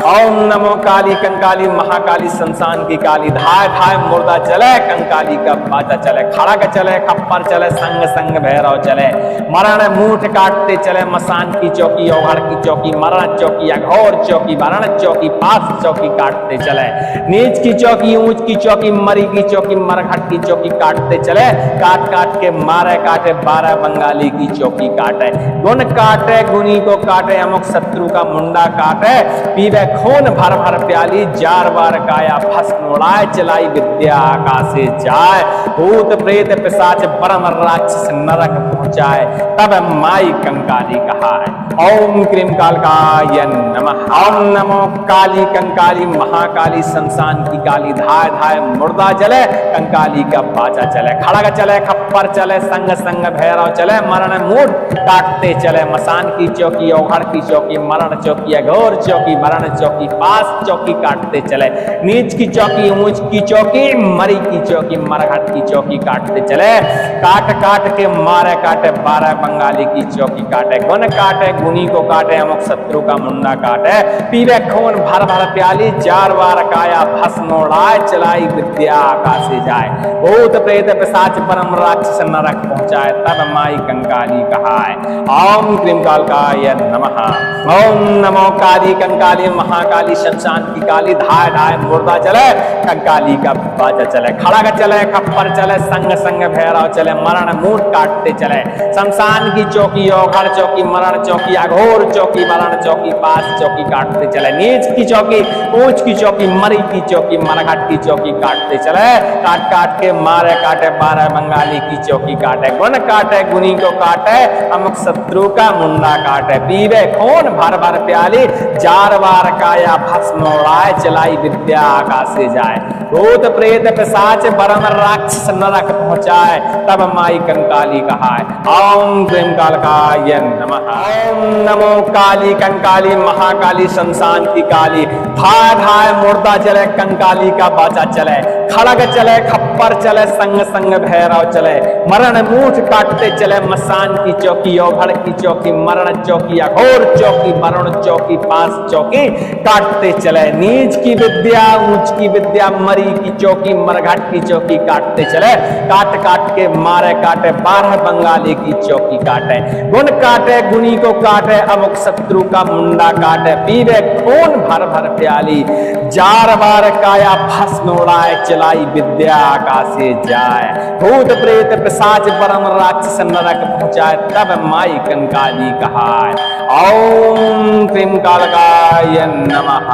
ओम नमो काली कंकाली महाकाली शमशान की काली। धाय धाय मुर्दा चले कंकाली का बाजा चले। खड़ग चले खप्पर चले संग संग भैरव चले। मरण मूठ काटते चले मसान की चौकी औघड़ की चौकी मरण चौकी अघोर चौकी वरण चौकी पास चौकी काटते चले। नीच की चौकी ऊंच की चौकी मरी की चौकी मरघट की चौकी काटते चले। काट काट के मारे काटे 12 बंगाली की चौकी काटे। गुण काटे गुनी को काटे अमुक शत्रु का मुंडा काटे। पीवे खून भर भर प्याली जार बार काया भस्म उड़ाए चलाई विद्या आकाशे जाए। भूत प्रेत पिशाच परम राक्षस नरक पहुंचाए तब माई कंकाली कहाय। ओम क्रीम कालकाय नमः। ओम नमो काली कंकाली महाकाली शमशान की काली। धाय धाय मुर्दा चले कंकाली का बाजा चले। खड़ग चले खप्पर चले संग संग भैरव चले। मरण मूठ काटते चले मसान की चौकी औघड़ की चौकी मरण चौकी अघोर चौकी वरण चौकी पास चौकी काटते चले। नीच की चौकी ऊंच की चौकी मरी की चौकी मरघट की चौकी काटते चले। काट काट के मारे काटे 12 बंगाली की चौकी काटे। गुण काटे गुनी को काटे अमुक शत्रु का मुंडा काटे। पीवे खून भर भर प्याली जार बार काया भस्म उड़ाए चलाई विद्या आकाशे जाए। भूत प्रेत पिशाच परम राक्षस राक्षस नरक पहुंचाए तब माई कंकाली कहाय। ओम क्रीम कालकाय नमः। ओम नमो काली कंकाली महाकाली शमशान की काली धाय धाय मुर्दा चले कंकाली का बाजा चले खड़ग चले खप्पर चले संग संग भैरव चले मरण मूठ काटते चले शमशान की चौकी ओघड़ चौकी मरण चौकी अघोर चौकी मरण चौकी पास चौकी काटते चले नीच की चौकी ऊंच की चौकी मरी की चौकी मरघट की चौकी काटते चले काट काट के मारे काटे 12 बंगाली की चौकी काटे गुण काटे गुनी को काटे अमुक शत्रु का मुंडा काटे पीवे खून भर भर प्याली जार बार काया भस्म उड़ाए चलाई विद्या आकाश से जाए भूत प्रेत पिशाच बरम राक्षस नरक पहुंचाए तब माई कंकाली कहाय। ओम क्रीम कालकाय नमः। ओम नमो काली कंकाली महाकाली शमशान की काली धाय धाय मुर्दा चले कंकाली का बाजा चले खड़ग चले खप्पर चले संग संग भैरव चले मरण मूठ काटते चले मसान की चौकी ओघड़ की चौकी मरण चौकी अघोर चौकी मरण चौकी पास चौकी काटते चले नीच की विद्या ऊंच की विद्या मरी की चौकी मरघट की चौकी काटते चले काट काट के मारे काटे 12 बंगाली की चौकी काटे गुण काटे गुनी को काटे अमुक शत्रु का मुंडा काटे पीवे खून भर भर प्याली जार बार काया भस्म उड़ाए चलाई विद्या आकाशे जाए भूत प्रेत पिशाच परम राक्षस नरक पहुंचाए तब माई कंकाली कहाय। ओम क्रीम कालकाय नमः।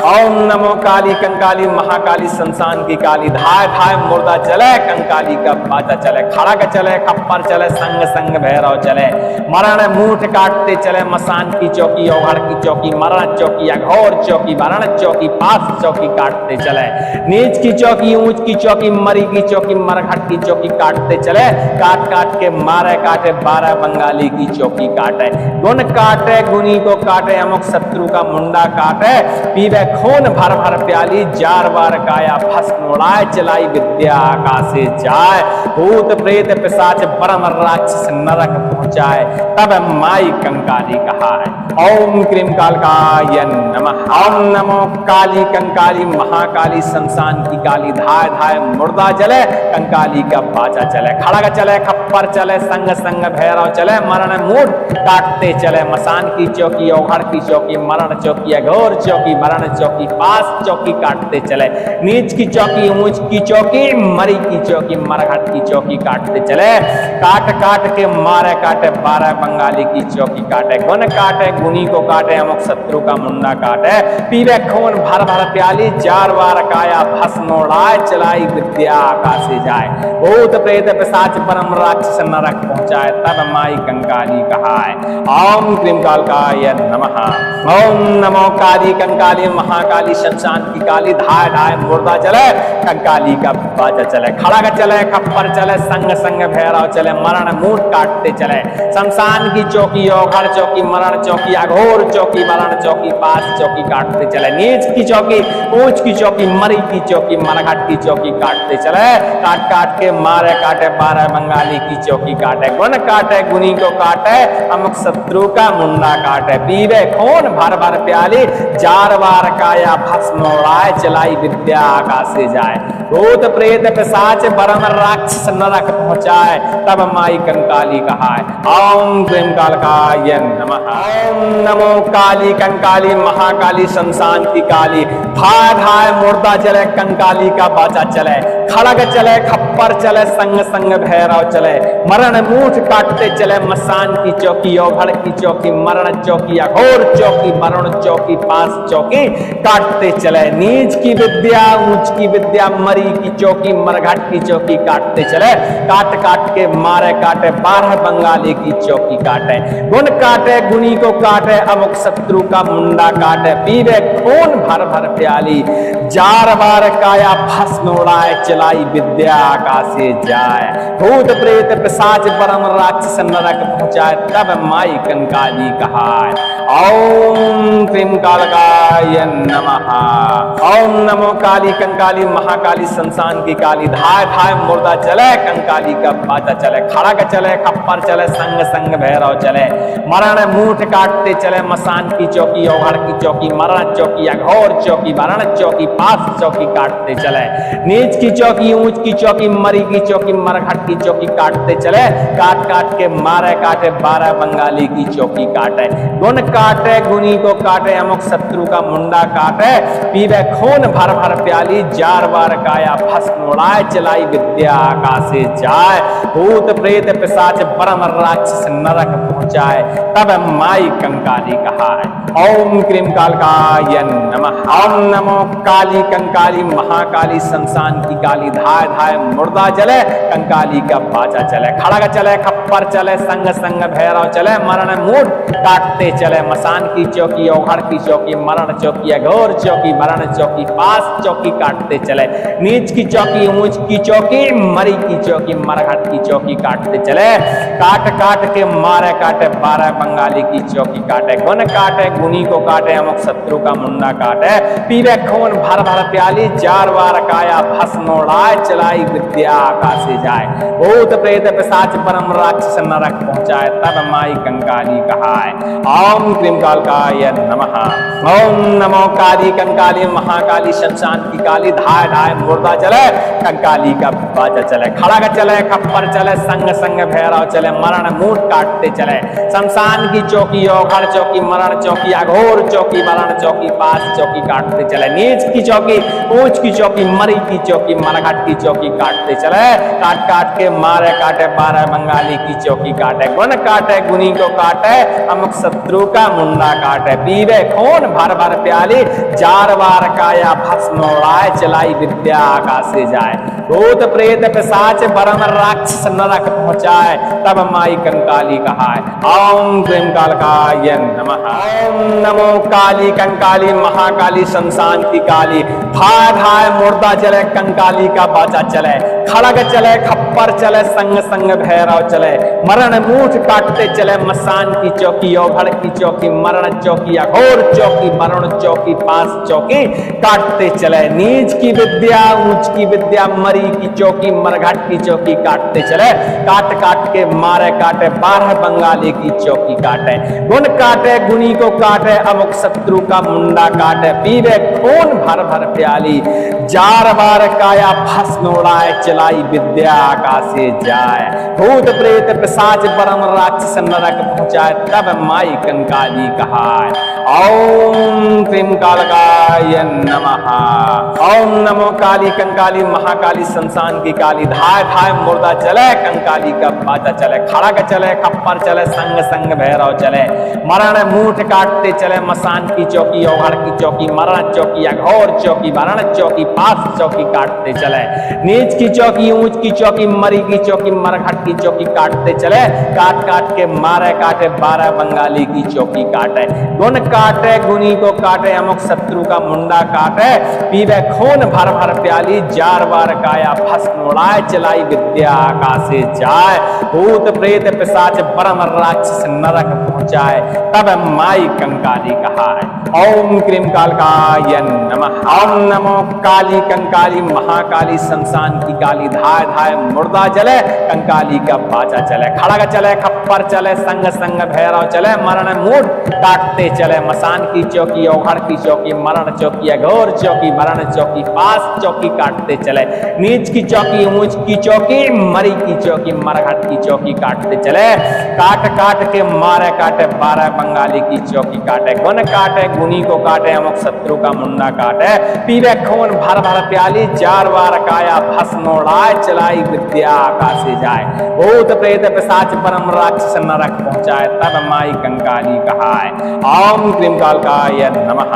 ओम नमो काली कंकाली महाकाली शमशान की काली धाय धाय मुर्दा चले कंकाली का बाजा चले खड़ग चले खप्पर चले संग संग भैरव चले मरण मूठ काटते चले मसान की चौकी ओघड़ की चौकी मरण चौकी अघोर चौकी मरण चौकी पास चौकी काटते चले नीच की चौकी ऊंच की चौकी मरी की चौकी मरघट की चौकी काटते चले काट काट के मारे काटे 12 बंगाली की चौकी काटे गुण काटे गुनी को काटे अमुक शत्रु का मुंडा काटे पीवे खून भर भर प्याली जार बार काया भस्म उड़ाए चलाई विद्या आकाशे जाए भूत प्रेत पिशाच परम राक्षस नरक पहुंचाए तब माई कंकाली कहाय। ओम क्रीम कालकाय नमः। ओम नमो काली कंकाली महाकाली शमशान की काली धाय धाय मुर्दा चले कंकाली का बाजा चले खड़ग चले खप्पर चले संग संग भैरव चले मरण मूठ काटते चले मसान की चौकी ओघड़ की चौकी मरण चौकी अघोर चौकी मरण चौकी पास चौकी काटते चले नीच की चौकी ऊंच की चौकी मरी की चौकी मरघट की चौकी काटते चले काट काट के मारे काटे 12 बंगाली की चौकी काटे गुण काटे गुनी को काटे अमुक शत्रु का मुंडा काटे पीवे खून भर भर प्याली जार बार काया भस्म उड़ाए चलाई विद्या आकाशे जाए भूत प्रेत पिशाच परम राक्षस नरक पहुंचाए तब माई कंकाली कहाय। ओम क्रीम कालकाय नमः। ओम नमो काली कंकाली महाकाली शमशान की काली धाय धाय मुर्दा चले कंकाली का बाजा चले खड़ग चले खप्पर चले संग संग भैरव चले मरण मूठ काटते चले शमशान की चौकी ओघड़ चौकी मरण चौकी अघोर चौकी मरण चौकी पास चौकी काटते चले नीच की चौकी ऊंच की चौकी मरी की चौकी मरघट की चौकी काटते चले काट काट के मारे काटे 12 बंगाली की चौकी काटे गुण काटे गुनी को काटे अमुक शत्रु का मुंडा काटे पीवे खून भर भर प्याली जार बार काया भस्म उड़ाए चलाई विद्या आकाशे जाए भूत प्रेत पिशाच बरम राक्षस नरक पहुंचाए तब माई कंकाली कहाय। ओम क्रीम कालकाय नमः। ओम नमो काली कंकाली महाकाली शमशान की काली धाय धाय मुर्दा चले कंकाली का बाजा चले खड़ग चले खप्पर चले संग संग भैरव चले मरण मूठ काटते चले मसान की चौकी ओघड़ की चौकी मरण चौकी अघोर चौकी मरण चौकी पास चौकी काटते चले नीच की विद्या ऊंच की विद्या मरी की चौकी मरघट की चौकी काटते चले काट काट के मारे काटे 12 बंगाली की चौकी काटे गुण काटे गुनी को काटे अमुक शत्रु का मुंडा काटे पीवे खून भर भर प्याली जार बार काया भस्म उड़ाए चलाई विद्या आकाशे जाए भूत प्रेत पिशाच परम राक्षस नरक पहुंचाए तब माई कंकाली कहाय। ओम क्रीम कालकाय नमः। ओम नमो काली कंकाली महाकाली शमशान की काली, धाय धाय मुर्दा चले कंकाली का बाजा चले, खड़ग चले खप्पर चले संग संग भैरव चले, मरण मूठ काटते चले मसान की चौकी औघड़ की चौकी, मरण चौकी अघोर चौकी, वरण चौकी पास चौकी काटते चले, नीच की चौकी ऊंच की चौकी, मरी की चौकी मरघट की चौकी काटते चले, काट काट के मारे काटे 12 बंगाली की चौकी काटे, गुण काटे गुनी को काटे, अमुक शत्रु का मुंडा काटे, पीवे खून भर भर प्याली, जार बार काया भस्म उड़ाए, चलाई विद्या आकाशे जाए, भूत प्रेत पिशाच परम राक्षस नरक पहुंचाए, तब माई कंकाली कहाए। ओम क्रीम कालकाय नमः। ओम नमो काली कंकाली महाकाली शमशान की काली, धाय धाय मुर्दा जले कंकाली का बाजा चले, खड़ग चले खप्पर चले संग संग भैरव चले, मरण मूठ काटते चले मसान की चौकी औघड़ की चौकी, मरण चौकी अघोर चौकी, मरण चौकी पास चौकी काटते चले, नीच की चौकी ऊंच की चौकी, मरी की चौकी मरघट की चौकी काटते चले, काट काट के मारे काटे 12 बंगाली की चौकी काटे, गुण काटे गुनी को काटे, अमुक शत्रु का मुंडा काटे, पीवे खून भर भर प्याली, जार बार काया भस्म उड़ाए, चलाई विद्या आकाशे जाए, भूत प्रेत पिशाच परम राक्षस नरक पहुंचाए, तब माई कंकाली कहाए। ओम क्रीम कालकाय नमः। ओम नमो काली कंकाली महाकाली शमशान की काली, धाय धाय मुर्दा चले कंकाली का बाजा चले, खड़ग चले खप्पर चले संग संग भैरव चले, मरण मूठ काटते चले, शमशान की चौकी औघड़ चौकी, मरण चौकी अघोर चौकी, मरण चौकी पास चौकी काटते चले, नीच की चौकी ऊंच की चौकी, मरी की चौकी मरघट की चौकी काटते चले, काट काट के मारे काटे 12 बंगाली की चौकी काटे, गुण काटे गुनी को काटे, अमुक शत्रु का मुंडा काटे, पीवे खून भर भर प्याली, जार बार काया भस्म उड़ाए, चलाई विद्या आकाशे जाए, भूत प्रेत पिशाच परम राक्षस नरक पहुंचाए, तब माई कंकाली कहाए। ओम क्रीम कालकाय नमः। ओम नमो काली कंकाली महाकाली शमशान की काली, धाय धाय मुर्दा चले कंकाली का बाजा चले, खड़ग चले खप्पर चले संग संग भैरव चले, मरण मूठ काटते चले मसान की चौकी औघड़ की चौकी, मरण चौकी अघोर चौकी, मरण चौकी पास चौकी काटते चले, नीच की विद्या ऊंच की विद्या, मरी की चौकी मरघट की चौकी काटते चले, काट काट के मारे काटे 12 बंगाली की चौकी काटे, गुण काटे गुनी को काटे, अमुक शत्रु का मुंडा काटे, पीवे खून भर भर प्याली, जार बार काया भस्म उड़ाए, चलाई विद्या आकाशे जाए, भूत प्रेत पिशाच परम राक्षस नरक पहुंचाए, तब माई कंकाली कहाए। ओम क्रीम कालकाय नमः। ओम नमो काली कंकाली महाकाली शमशान की काली, धाय धाय मुर्दा चले कंकाली का बाजा चले, खड़ग चले खप्पर चले संग संग भैरव चले, मरण मूठ काटते चले मसान की चौकी औघड़ की चौकी, मरण चौकी अघोर चौकी, वरण चौकी पास चौकी काटते चले, नीच की चौकी ऊंच की चौकी, मरी की चौकी मरघट की चौकी काटते चले, काट काट के मारे काटे 12 बंगाली की चौकी काटे, गुण काटे गुनी को काटे, अमुक शत्रु का मुंडा काटे, पीवे खून भर भर प्याली, जार बार काया भस्म उड़ाए, चलाई विद्या आकाशे जाए, भूत प्रेत पिशाच परम राक्षस नरक पहुंचाए, तब माई कंकाली कहाए। ओम क्रीम कालकाय नमः। ओम नमो काली कंकाली महाकाली शमशान की काली, धाय धाय मुर्दा जले कंकाली का बाजा चले, खड़ग चले खप्पर चले संग संग भैरव चले, मरण मूठ काटते चले मसान की चौकी औघड़ की चौकी, मरण चौकी अघोर चौकी, मरण चौकी पास चौकी काटते चले, नीच की चौकी ऊंच की चौकी, मरी की चौकी मरघट की चौकी काटते चले, काट काट के मारे काटे 12 बंगाली की चौकी काटे, गुण काटे गुनी को काटे, अमुक शत्रु का मुंडा काटे, पीवे खून भर भर प्याली, जार बार काया भस्म उड़ाए, चलाई विद्या आकाशे जाए, भूत प्रेत पिशाच परम राक्षस नरक पहुंचाए, तब माई कंकाली कहाए। ओम क्रीम कालकाय नमः।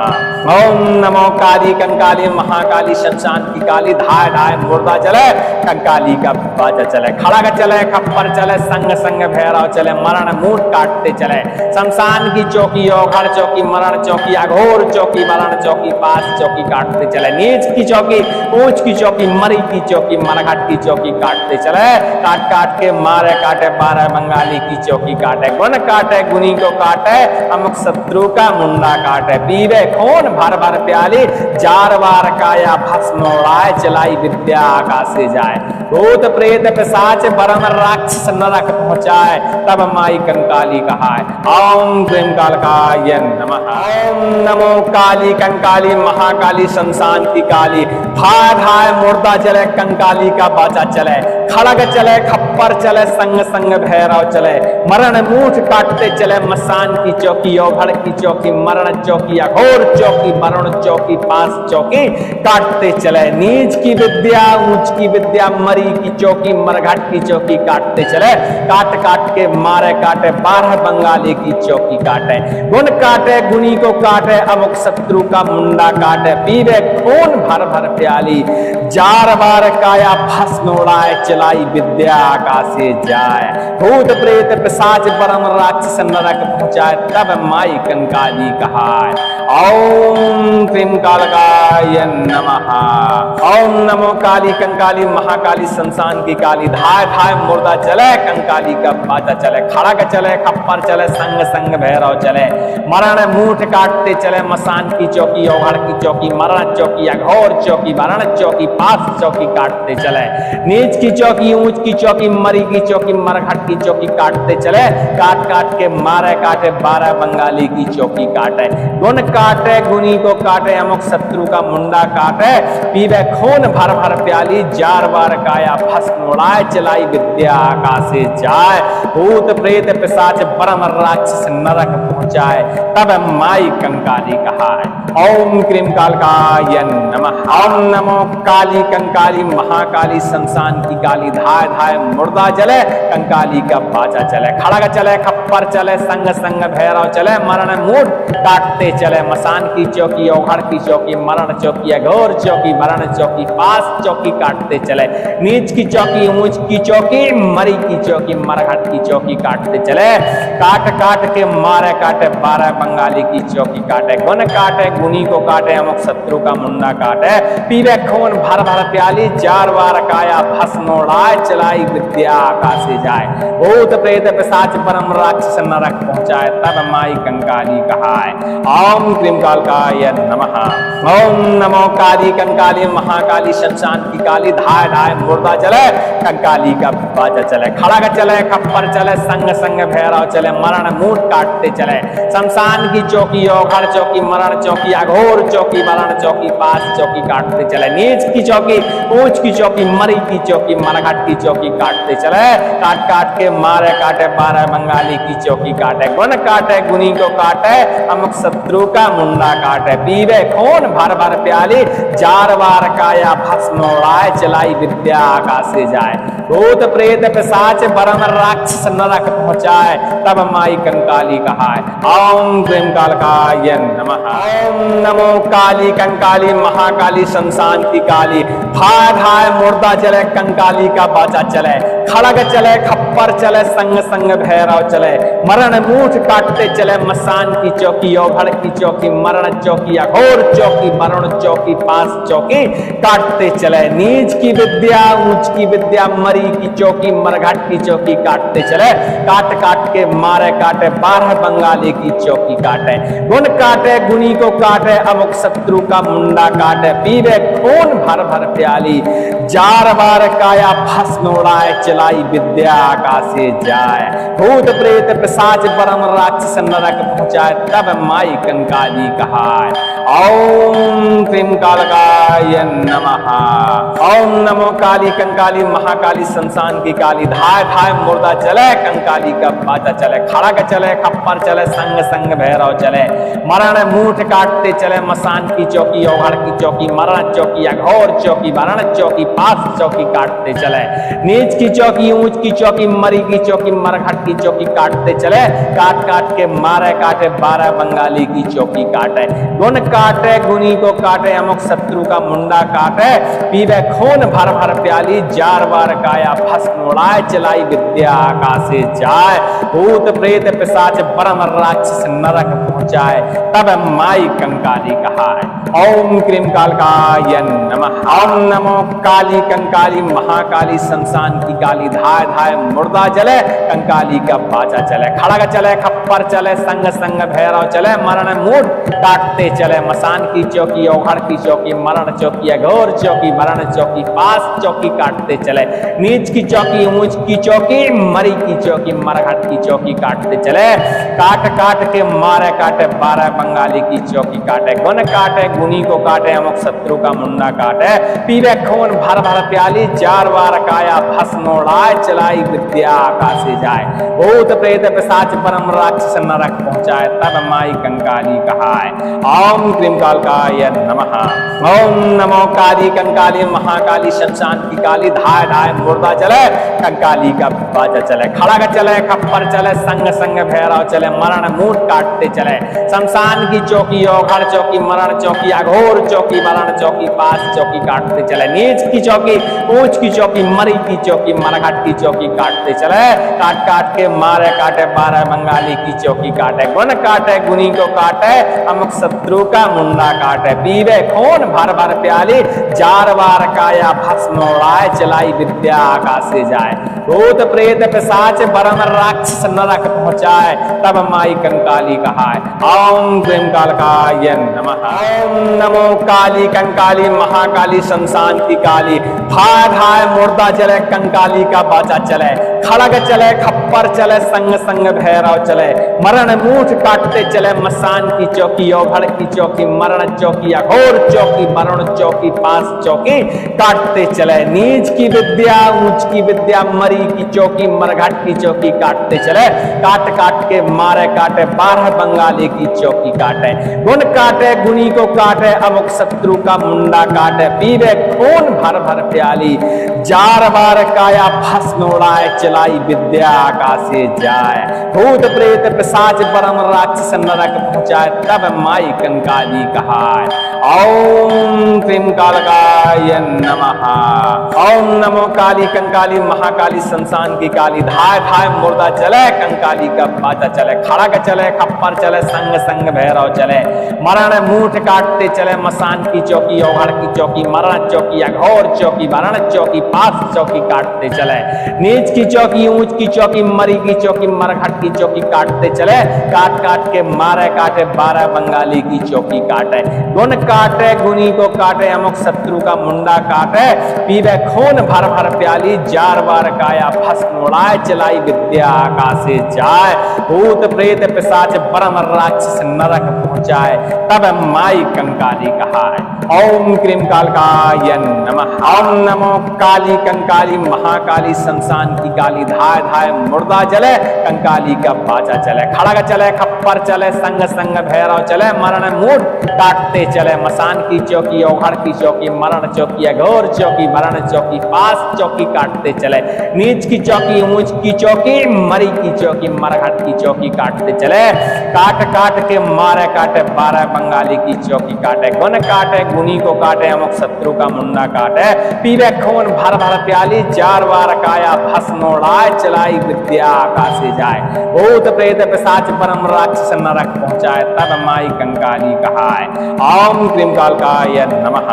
ओम नमो काली कंकाली महाकाली शमशान की काली, धाय धाय मुर्दा जले कंकाली का बाजा चले, खड़ग चले खप्पर चले, संग संग भैरव चले, मरण मूठ काटते चले। शमशान की चौकी, औघड़ चौकी, मरण चौकी, अघोर चौकी, मरण चौकी, पास चौकी काटते चले। नीच की चौकी, ऊंच की चौकी, मरी की चौकी, मरघट की चौकी काटते चले। काट काट के मारे काटे 12 बंगाली की चौकी काटे, गुण काटे गुनी को काटे, अमुक शत्रु का मुंडा काटे। पीवे खून भर भर प्याली, जार बार काया भस्म उड़ाए, चलाई विद्या आकाशे जाए। भूत प्रेत पिशाच बरम राक्षस नरक पहुंचाए, तब माई कंकाली कहाए। ओम क्लीं कालकाय नमः। ओम नमो काली कंकाली महाकाली शमशान की काली। धाय धाय मुर्दा चले, कंकाली का बाचा चले, खड़ग चले खप्पर चले, संग संग भैरव चले, मरण मूठ काटते चले। मसान की चौकी, औघड़ की चौकी, मरण चौकी, अघोर चौकी, मरण चौकी, पास चौकी काटते चले। नीच की विद्या, ऊंच की विद्या, मरी की चौकी, मरघट की चौकी काटते चले। काट काट के मारे काटे 12 बंगाली की चौकी काटे, गुण काटे गुनी को काटे, अमुक शत्रु का मुंडा काटे। पीवे खून भर भर प्याली, जार बार काया भस्म उड़ाए, चलाई विद्या आकाशे जाए। भूत प्रेत पिशाच बरम राक्षस नरक पहुंचाए, तब माई कंकाली कहाए। ओम क्लीं कालकाय नमः। ओम नमो काली कंकाली महाकाली शमशान की काली। धाय धाय मुर्दा चले, कंकाली का बाजा चले, खड़ग चले खप्पर चले, संग संग भैरव चले, मरण मूठ काटते चले। मसान की चौकी, औघड़ की चौकी, मरण चौकी, अघोर चौकी, मरण चौकी, पास चौकी काटते चले। नीच की चौकी, ऊंच की चौकी, मरी की चौकी, मरघट की चौकी काटते चले। काट काट के मारे काटे 12 बंगाली की चौकी काटे, गुण काटे गुनी को काटे, अमुक शत्रु का मुंडा काटे। पीवे खून भर भर प्याली, जार बार काया भस्म उड़ाए, चलाई विद्या आकाशे जाए। भूत प्रेत पिशाच बरम राक्षस नरक पहुंचाए, तब माई कंकाली कहाए। ओम क्लीं कालकाय नमः। ओम नमो काली कंकाली महाकाली शमशान की काली। धाय धाय मुर्दा चले, कंकाली का बाजा चले, खड़ग चले खप्पर चले, संग संग भैरव चले, मरण मूठ काटते चले। मसान की चौकी, औघड़ की चौकी, मरण चौकी, अघोर चौकी, मरण चौकी, पास चौकी काटते चले। नीच की चौकी, ऊंच की चौकी, मरी की चौकी, मरघट की चौकी काटते चले। काट काट के मारे काटे 12 बंगाली की चौकी काटे, गुण काटे गुनी को काटे, अमुक शत्रु का मुंडा काटे। पीवे खून भर भर प्याली, जार बार काया भस्म उड़ाए, चलाई विद्या आकाशे जाए। भूत प्रेत पिशाच परम राक्षस नरक पहुंचाए, तब माई कंकाली कहाए। ओम क्लीं कालकाय नमः। ओम नमो काली कंकाली महाकाली शमशान की काली। धाय धाय मुर्दा चले, कंकाली का बाजा चले, खड़ग चले खप्पर चले, संग संग भैरव चले, मरण मूठ काटते चले। शमशान की चौकी, औघड़ चौकी, मरण चौकी, अघोर चौकी, मरण चौकी, पास चौकी काटते चले। नीच की चौकी, ऊंच की चौकी, मरी की चौकी, मरघट की चौकी काटते चले। काट काट के मारे काटे 12 बंगाली की चौकी काटे, गुण काटे गुनी को काटे, अमुक शत्रु का मुंडा काटे। पीवे खून भर भर प्याली, जार बार काया भस्म उड़ाए, चलाई विद्या आकाशे जाए। भूत प्रेत पिशाच बरम राक्षस नरक पहुंचाए, तब माई कंकाली कहाए। ओम क्लीं कालकाय नमः। ओम नमो काली कंकाली महाकाली शमशान की काली। धाय धाय मुर्दा चले, कंकाली का बाचा चले, खड़ग चले खप्पर चले, संग संग भैरव चले, मरण मूठ काटते चले। मसान की चौकी, औघड़ की चौकी, मरण चौकी, अघोर चौकी, मरण चौकी, पास चौकी काटते चले। नीच की विद्या, ऊंच की विद्या, मरी की चौकी, मरघट की चौकी काटते चले। काट काट के मारे काटे 12 बंगाली की चौकी काटे, गुण काटे गुनी को काटे, अमुक शत्रु का मुंडा काटे। पीवे खून भर भर प्याली, जार बार काया भस्म उड़ाए, चलाई विद्या आकाशे जाए। भूत प्रेत पिशाच परम राक्षस नरक पहुंचाए, तब माई कंकाली कहाए। ओम क्लीं कालकाय नमः। ओम नमो काली कंकाली महाकाली शमशान की काली। धाय धाय मुर्दा चले, कंकाली का बाजा चले, खड़ग चले खप्पर चले, संग संग भैरव चले, मरण मूठ काटते चले। मसान की चौकी, औघड़ की चौकी, मरण चौकी, अघोर चौकी, मरण चौकी, पास चौकी काटते चले। नीच की चौकी ऊंच की चौकी मरी की चौकी मरघट की चौकी काटते चले। काट काट के मारे काटे 12 बंगाली की चौकी काटे। गुण काटे गुनी को काटे अमुक शत्रु का मुंडा काटे। पीवे खून भर भर प्याली जार बार काया भस्म उड़ाए। चलाई विद्या आकाशे जाए। भूत प्रेत पिशाच परम राक्षस नरक पहुंचाए। तब माई कंकाली कहाए। ओम क्रीम कालकाय नमः। ओम नमो काली कंकाली महाकाली शमशान की काली। धाय धाय मुर्दा जले कंकाली का बाजा चले। खड़ग चले खप्पर चले संग संग भैरव चले। मरण मूठ काटते चले। मसान की चौकी ओघड़ की चौकी मरण चौकी अघोर चौकी मरण चौकी पास चौकी काटते चले। नीच की चौकी ऊंच की चौकी मरी की चौकी मरघट की चौकी काटते चले। काट काट के मारे काटे 12 बंगाली की चौकी काटे। गुण काटे गुनी को काटे अमुक शत्रु का मुंडा काटे। पीवे खून भर भर प्याली जार बार काया भस्म उड़ाए। चलाई विद्या आकाशे जाए। भूत प्रेत पिशाच परम राक्षस नरक पहुंचाए। तब माई कंकाली कहाए। ओम क्रीम कालकाय नमः। ओम नमो काली कंकाली महाकाली शमशान की काली। धाय धाय मुर्दा चले कंकाली का बाजा चले। खड़ग चले खप्पर चले संग संग भैरव चले। मरण मूठ काटते चले। शमशान की चौकी ओघड़ चौकी मरण चौकी अघोर चौकी मरण चौकी पास चौकी काटते चले। नीच की चौकी ऊंच की चौकी मरी की चौकी मरघट की चौकी काटते चले। काट काट के मारे काटे 12 बंगाली की चौकी काटे। गुण काटे गुनी को काटे अमुक शत्रु का मुंडा काटे। पीवे खून भर भर प्याली जार बार काया भस्म उड़ाए। चलाई विद्या आकाशे जाए। भूत प्रेत पिशाच परम राक्षस नरक पहुंचाए। तब माई कंकाली कहाए। ओम क्रीम कालकाय नमः। ओम नमो काली कंकाली महाकाली शमशान की काली। धाय धाय मुर्दा चले कंकाली का बाजा चले। खड़ग चले खप्पर चले संग संग भैरव चले। मरण मूठ काटते चले। मसान की चौकी ओघड़ की चौकी मरण चौकी अघोर चौकी मरण चौकी पास चौकी काटते चले। नीच की विद्या ऊंच की विद्या मरी की चौकी मरघट की चौकी काटते चले। काट काट के मारे काटे 12 बंगाली की चौकी काटे। गुण काटे गुनी को काटे अमुक शत्रु का मुंडा काटे। पीवे खून भर भर प्याली जार बार काया भस्म उड़ाए। चलाई विद्या आकाशे जाए। भूत प्रेत पिशाच परम राक्षस नरक पहुंचाए। तब माई कंकाली कहाए। ओम क्रीम कालकाय नमः। ओम नमो काली कंकाली महाकाली शमशान की काली। धाय धाय मुर्दा चले कंकाली का बाजा चले। खड़ग चले खप्पर चले संग संग भैरव चले। मरण मूठ काटते चले। मसान की चौकी ओघड़ की चौकी मरण चौकी अघोर चौकी मरण चौकी पास चौकी काटते चले। नीच की चौकी ऊंच की चौकी मरी की चौकी मरघट की चौकी काटते चले। काट काट के मारे काटे 12 बंगाली की चौकी काटे। गुण काटे गुनी को काटे अमुक शत्रु का मुंडा काटे। पीवे खून भर भर प्याली जार बार काया भस्म उड़ाए। चलाई विद्या आकाशे जाए। भूत प्रेत पिशाच परम राक्षस नरक पहुंचाए। तब माई कंकाली कहाए। ओम क्रीम कालकाय नमः। ओम नमो काली कंकाली महाकाली शमशान की काली। धाय धाय मुर्दा जले कंकाली का बाजा चले। खड़ग चले खप्पर चले संग संग भैरव चले। मरण मूठ काटते चले। मसान की चौकी ओघड़ की चौकी मरण चौकी अघोर चौकी मरण चौकी पास चौकी काटते चले। नीच की चौकी ऊंच की चौकी मरी की चौकी मरघट की चौकी काटते चले। काट काट के मारे काटे 12 बंगाली की चौकी काटे। गुण काटे गुनी को काटे अमुक शत्रु का मुंडा काटे। पीवे खून भर भर प्याली जार बार काया भस्म उड़ाए। चलाई विद्या आकाशे जाए। भूत प्रेत पिशाच परम राक्षस नरक पहुंचाए। तब माई कंकाली कहाए। ओम क्रीम कालकाय नमः।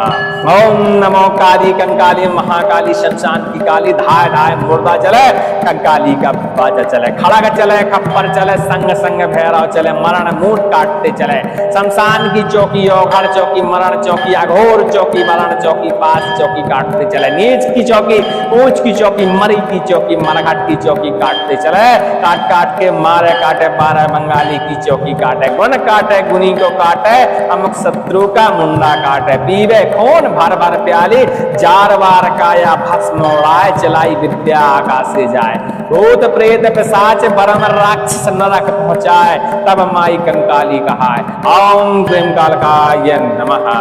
ओम नमो काली कंकाली महाकाली शमशान की काली। धाय धाय मुर्दा चले कंकाली का बाजा चले। खड़ग चले खप्पर चले संग संग भैरव चले। मरण मूठ काटते चले। शमशान की चौकी ओघड़ चौकी मरण चौकी अघोर चौकी मरण चौकी पास चौकी काटते चले। नीच की चौकी ऊंच की चौकी मरी की चौकी मरघट की चौकी काटते चले। काट काट के मारे काटे 12 बंगाली की चौकी काटे। गुण काटे गुनी को काटे अमुक शत्रु का मुंडा काटे। पीवे खून भर भर प्याली जार बार काया भस्म उड़ाए। चलाई विद्या आकाशे जाए। भूत प्रेत पिशाच परम राक्षस नरक पहुंचाए। तब माई कंकाली कहाए। ओम क्रीम कालकाय नमः।